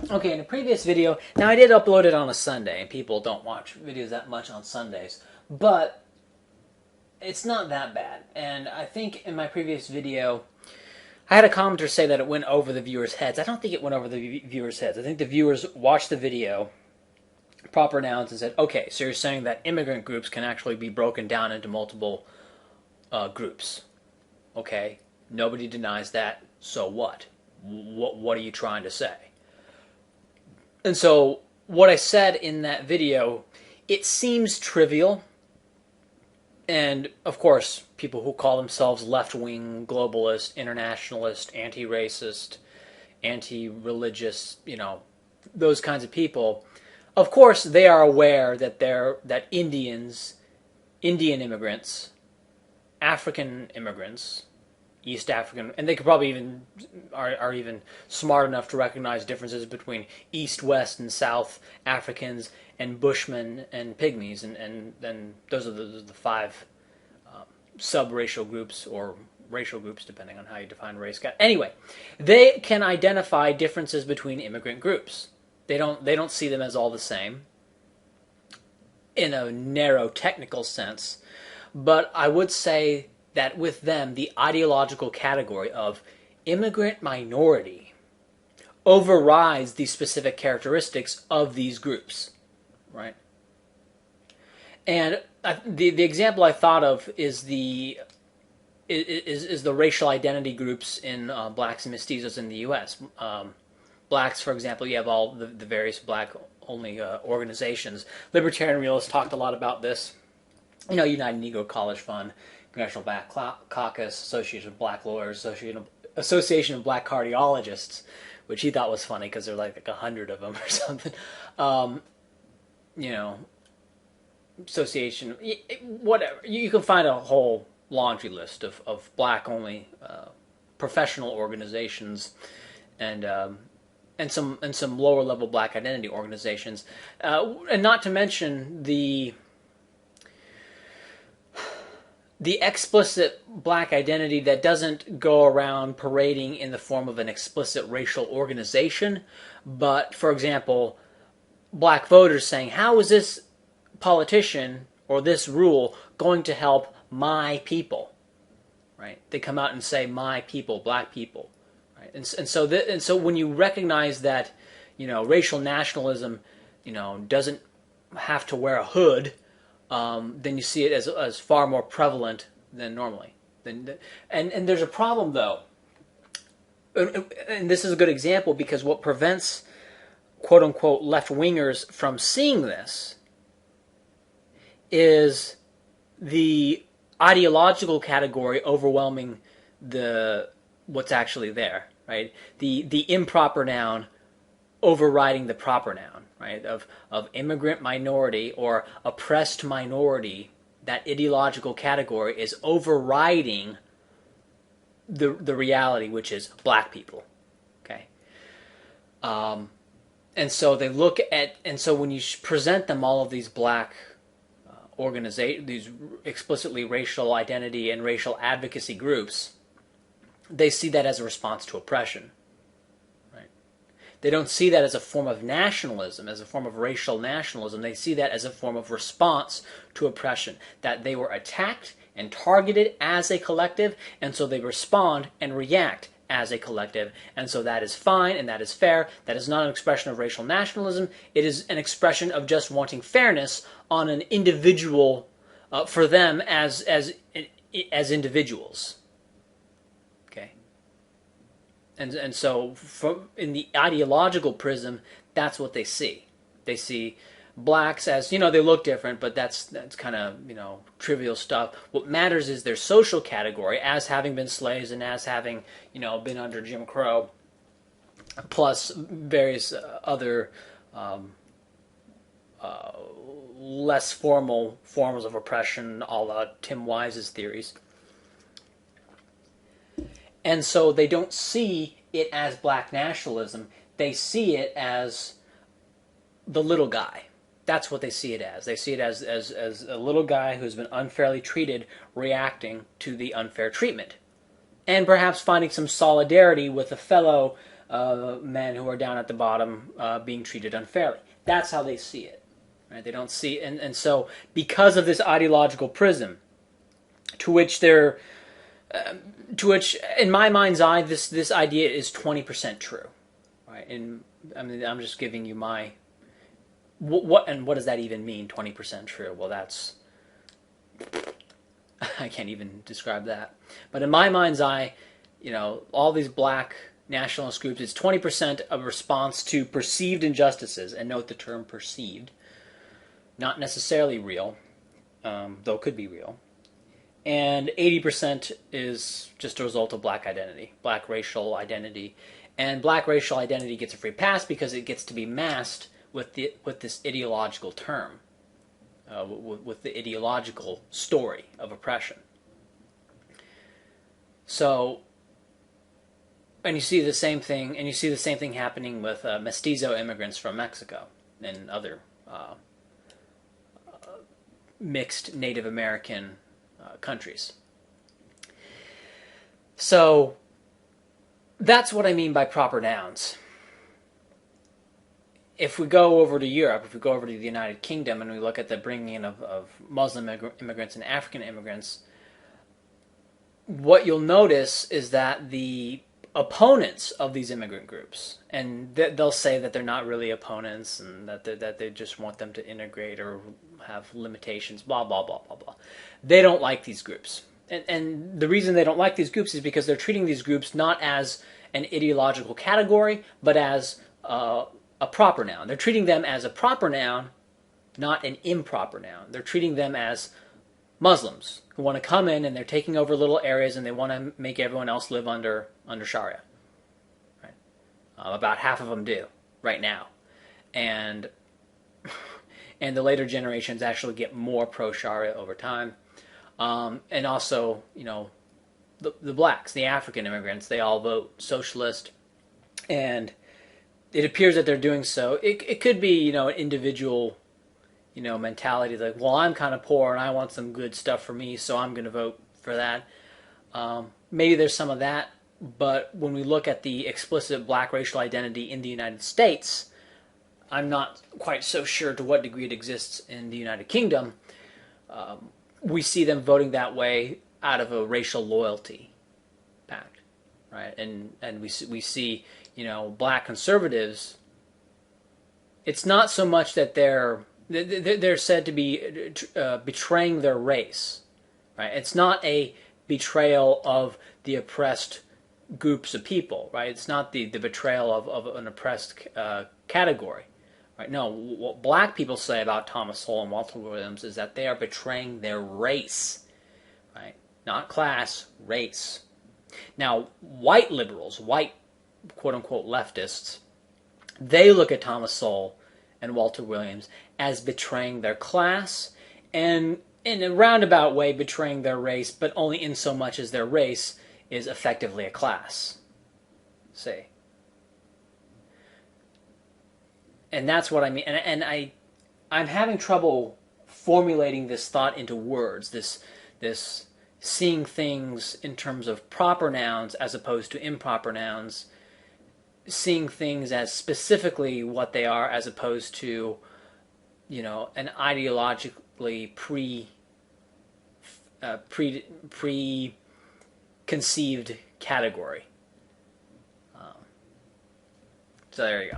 Okay, in a previous video, now I did upload it on a Sunday, and people don't watch videos that much on Sundays, but it's not that bad. And I think in my previous video, I had a commenter say that it went over the viewers' heads. I don't think it went over the viewers' heads. I think the viewers watched the video, proper nouns, and said, okay, so you're saying that immigrant groups can actually be broken down into multiple groups. Okay, nobody denies that, so what? What are you trying to say? And so what I said in that video, it seems trivial. And of course, people who call themselves left-wing, globalist, internationalist, anti-racist, anti-religious, those kinds of people, of course they are aware that Indian immigrants, African immigrants, East African, and they could probably even are even smart enough to recognize differences between East, West, and South Africans and Bushmen and Pygmies, and then those are the five sub-racial groups or racial groups, depending on how you define race. Anyway, they can identify differences between immigrant groups. They don't see them as all the same in a narrow technical sense, but I would say that with them, the ideological category of immigrant minority overrides the specific characteristics of these groups, right? And the example I thought of is the racial identity groups in blacks and mestizos in the U.S. Blacks, for example, you have all the various black-only organizations. Libertarian realists talked a lot about this. United Negro College Fund, Congressional Black Caucus, Association of Black Lawyers, Association of Black Cardiologists, which he thought was funny because there are like 100 of them or something. Association, whatever. You can find a whole laundry list of black-only professional organizations and some lower-level black identity organizations, and not to mention the explicit black identity that doesn't go around parading in the form of an explicit racial organization, but, for example, black voters saying, how is this politician or this rule going to help my people? Right? They come out and say, my people, black people. Right? And so when you recognize that, racial nationalism, doesn't have to wear a hood, then you see it as far more prevalent than normally. And there's a problem, though. And this is a good example because what prevents, quote-unquote, left-wingers from seeing this is the ideological category overwhelming what's actually there, right? The improper noun overriding the proper noun, right? Of immigrant minority or oppressed minority, that ideological category is overriding the reality, which is black people. Okay. And so they look at, and so when you present them all of these black these explicitly racial identity and racial advocacy groups, they see that as a response to oppression. They don't see that as a form of nationalism, as a form of racial nationalism. They see that as a form of response to oppression, that they were attacked and targeted as a collective, and so they respond and react as a collective. And so that is fine and that is fair. That is not an expression of racial nationalism. It is an expression of just wanting fairness on an individual, for them as individuals. And so in the ideological prism, that's what they see. They see blacks as, they look different, but that's kind of, trivial stuff. What matters is their social category as having been slaves and as having, been under Jim Crow, plus various other less formal forms of oppression, a la Tim Wise's theories. And so they don't see it as black nationalism. They see it as the little guy. That's what they see it as. They see it as a little guy who's been unfairly treated reacting to the unfair treatment. And perhaps finding some solidarity with a fellow men who are down at the bottom being treated unfairly. That's how they see it. Right? They don't see, and so because of this ideological prism, to which they're, to which in my mind's eye, this idea is 20% true, right? And I mean, I'm just giving you my what does that even mean? 20% true? Well, that's I can't even describe that. But in my mind's eye, all these black nationalist groups, it's 20% of response to perceived injustices, and note the term perceived, not necessarily real, though it could be real. And 80% is just a result of black identity, black racial identity. And black racial identity gets a free pass because it gets to be masked with this ideological term, with the ideological story of oppression. So, and you see the same thing happening with mestizo immigrants from Mexico and other mixed Native American countries. So that's what I mean by proper nouns. If we go over to Europe, if we go over to the United Kingdom and we look at the bringing in of Muslim immigrants and African immigrants, what you'll notice is that the opponents of these immigrant groups, and they'll say that they're not really opponents and that they just want them to integrate or have limitations, blah, blah, blah, blah, blah. They don't like these groups. And the reason they don't like these groups is because they're treating these groups not as an ideological category, but as a proper noun. They're treating them as a proper noun, not an improper noun. They're treating them as Muslims who want to come in and they're taking over little areas and they want to make everyone else live under Sharia. Right? About half of them do right now, and the later generations actually get more pro-Sharia over time. And also, the blacks, the African immigrants, they all vote socialist, and it appears that they're doing so. It could be, an individual, mentality like, well, I'm kind of poor and I want some good stuff for me, so I'm going to vote for that. Maybe there's some of that, but when we look at the explicit black racial identity in the United States, I'm not quite so sure to what degree it exists in the United Kingdom. We see them voting that way out of a racial loyalty pact, right? And we see, black conservatives. It's not so much that they're said to be betraying their race, right? It's not a betrayal of the oppressed groups of people, right? It's not the betrayal of an oppressed category. Right? No, what black people say about Thomas Sowell and Walter Williams is that they are betraying their race, right? Not class, race. Now, white liberals, white quote-unquote leftists, they look at Thomas Sowell and Walter Williams as betraying their class and, in a roundabout way, betraying their race, but only in so much as their race is effectively a class. See? And that's what I mean. And I'm having trouble formulating this thought into words, this seeing things in terms of proper nouns as opposed to improper nouns, seeing things as specifically what they are as opposed to, an ideologically preconceived category. So there you go.